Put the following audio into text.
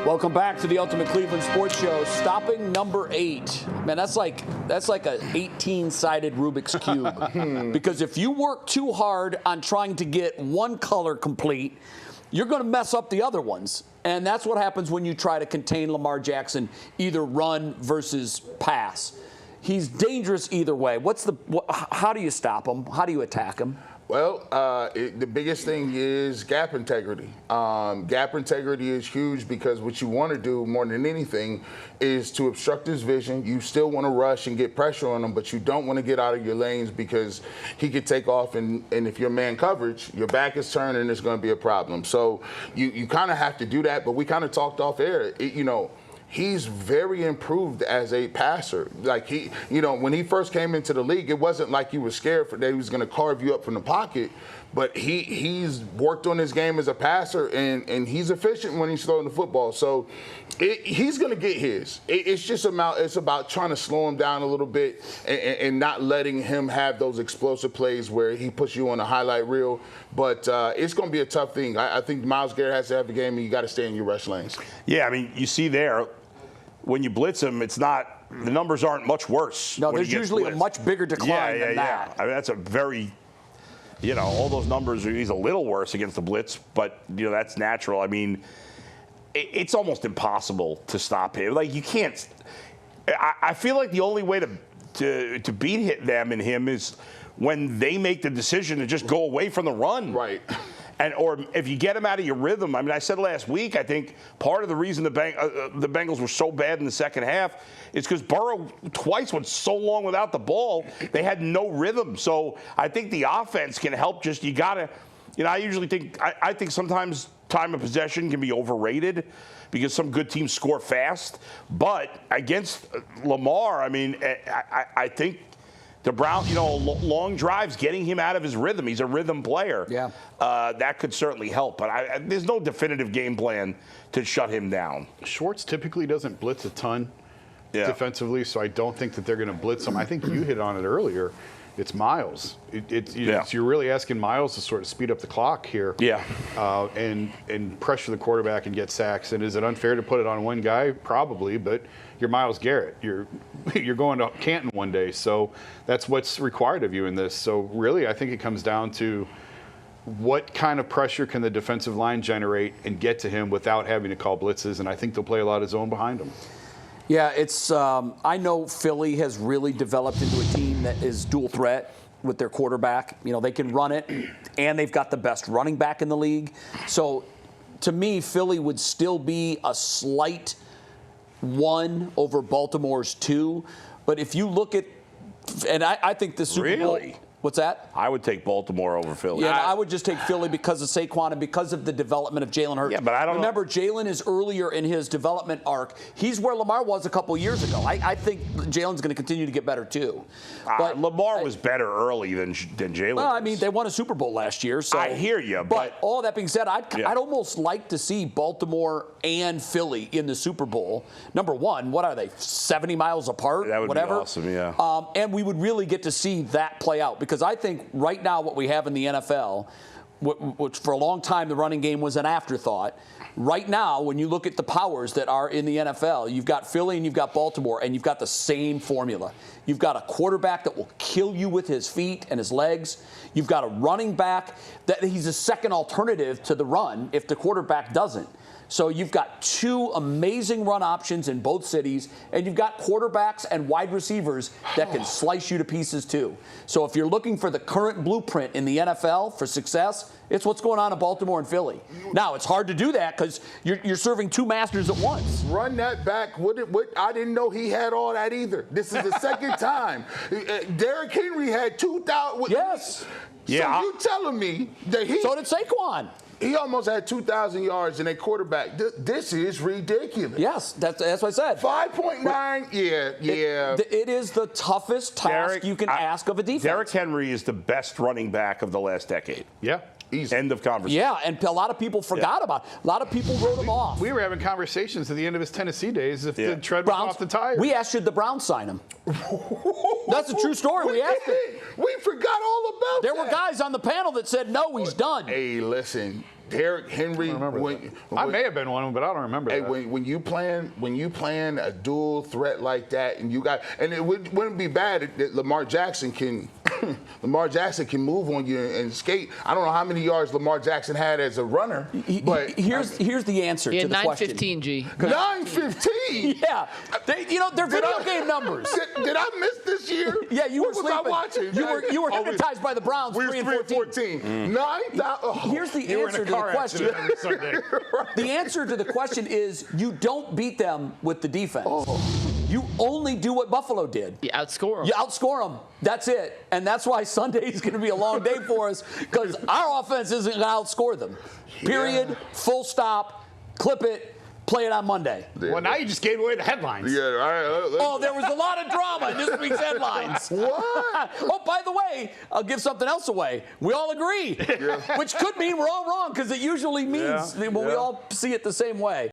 Welcome back to the Ultimate Cleveland Sports Show. Stopping number 8. Man, that's like a 18-sided Rubik's Cube. Because if you work too hard on trying to get one color complete, you're going to mess up the other ones. And that's what happens when you try to contain Lamar Jackson, either run versus pass. He's dangerous either way. How do you stop him? How do you attack him? Well, the biggest thing is gap integrity. Gap integrity is huge because what you want to do more than anything is to obstruct his vision. You still want to rush and get pressure on him, but you don't want to get out of your lanes because he could take off, and if you're man coverage, your back is turned and it's going to be a problem. So you kind of have to do that, but we kind of talked off air. He's very improved as a passer. Like when he first came into the league, it wasn't like you were scared that he was going to carve you up from the pocket. But he's worked on his game as a passer, and he's efficient when he's throwing the football. So he's going to get his. It's about trying to slow him down a little bit and not letting him have those explosive plays where he puts you on a highlight reel. But it's going to be a tough thing. I think Myles Garrett has to have the game, and you got to stay in your rush lanes. Yeah, I mean, you see there, when you blitz him, the numbers aren't much worse. No, there's usually a much bigger decline than that. I mean, that's a very, all those numbers, he's a little worse against the blitz, but, that's natural. I mean, it's almost impossible to stop him. Like, you can't. I feel like the only way to beat them and him is when they make the decision to just go away from the run. Right. Or if you get him out of your rhythm. I mean, I said last week, I think part of the reason the Bengals were so bad in the second half is because Burrow twice went so long without the ball, they had no rhythm. So I think the offense can help. I usually think, I think sometimes time of possession can be overrated because some good teams score fast. But against Lamar, I mean, I think the Browns, long drives, getting him out of his rhythm. He's a rhythm player. Yeah. That could certainly help. But there's no definitive game plan to shut him down. Schwartz typically doesn't blitz a ton defensively, so I don't think that they're going to blitz him. I think you hit on it earlier. It's Myles. You're really asking Myles to sort of speed up the clock here. Yeah. And pressure the quarterback and get sacks. And is it unfair to put it on one guy? Probably, but you're Myles Garrett. You're going to Canton one day, so that's what's required of you in this. So really, I think it comes down to what kind of pressure can the defensive line generate and get to him without having to call blitzes, and I think they'll play a lot of zone behind him. Yeah, I know Philly has really developed into a team that is dual threat with their quarterback. They can run it, and they've got the best running back in the league. So, to me, Philly would still be a slight 1 over Baltimore's 2. But if you look at, and I think the Super Bowl. Really? What's that? I would take Baltimore over Philly. Yeah, I would just take Philly because of Saquon and because of the development of Jalen Hurts. Yeah, but I don't remember, Jalen is earlier in his development arc. He's where Lamar was a couple years ago. I think Jalen's going to continue to get better too. But Lamar was better early than Jalen. Well, I mean, they won a Super Bowl last year. So I hear you, but all that being said, I'd almost like to see Baltimore and Philly in the Super Bowl. Number one, what are they, 70 miles apart? That would whatever. be awesome, yeah. And we would really get to see that play out because I think right now what we have in the NFL, which for a long time the running game was an afterthought. Right now, when you look at the powers that are in the NFL, you've got Philly and you've got Baltimore, and you've got the same formula. You've got a quarterback that will kill you with his feet and his legs. You've got a running back that he's a second alternative to the run if the quarterback doesn't. So you've got 2 amazing run options in both cities, and you've got quarterbacks and wide receivers that can slice you to pieces too. So if you're looking for the current blueprint in the NFL for success, it's what's going on in Baltimore and Philly. Now, it's hard to do that because you're serving 2 masters at once. Run that back. I didn't know he had all that either. This is the second time. Derrick Henry had 2,000. Yes. So you telling me that So did Saquon. He almost had 2,000 yards in a quarterback. This is ridiculous. Yes, that's what I said. 5.9, yeah. It is the toughest task you can ask of a defense. Derrick Henry is the best running back of the last decade. Yeah. Easy. End of conversation. Yeah, and a lot of people forgot about it. A lot of people wrote him off. We were having conversations at the end of his Tennessee days if the tread was off the tires. We asked, should the Browns sign him? That's a true story. We asked it. We forgot all about There that. were guys on the panel that said, no, he's done. Hey, listen. Derrick Henry. I may have been one of them, but I don't remember Hey, that. when you playing a dual threat like that, and it wouldn't be bad that Lamar Jackson can move on you and skate. I don't know how many yards Lamar Jackson had as a runner, but here's the answer He to had the question. 9:15, G. 9:15. Yeah, they're video game numbers. Did I miss this year? Yeah, you were What was I sleeping. watching? You were hypnotized by the Browns. We were 3-14. 9,000. Here's the answer to the question. The answer to the question is you don't beat them with the defense. You only do what Buffalo did. You outscore them. You outscore them. That's it. And that's why Sunday is going to be a long day for us because our offense isn't going to outscore them. Period. Yeah. Full stop. Clip it. Play it on Monday. Well, now you just gave away the headlines. Yeah, all right. Oh, there was a lot of drama in this week's headlines. What? Oh, by the way, I'll give something else away. We all agree, which could mean we're all wrong because it usually means we all see it the same way.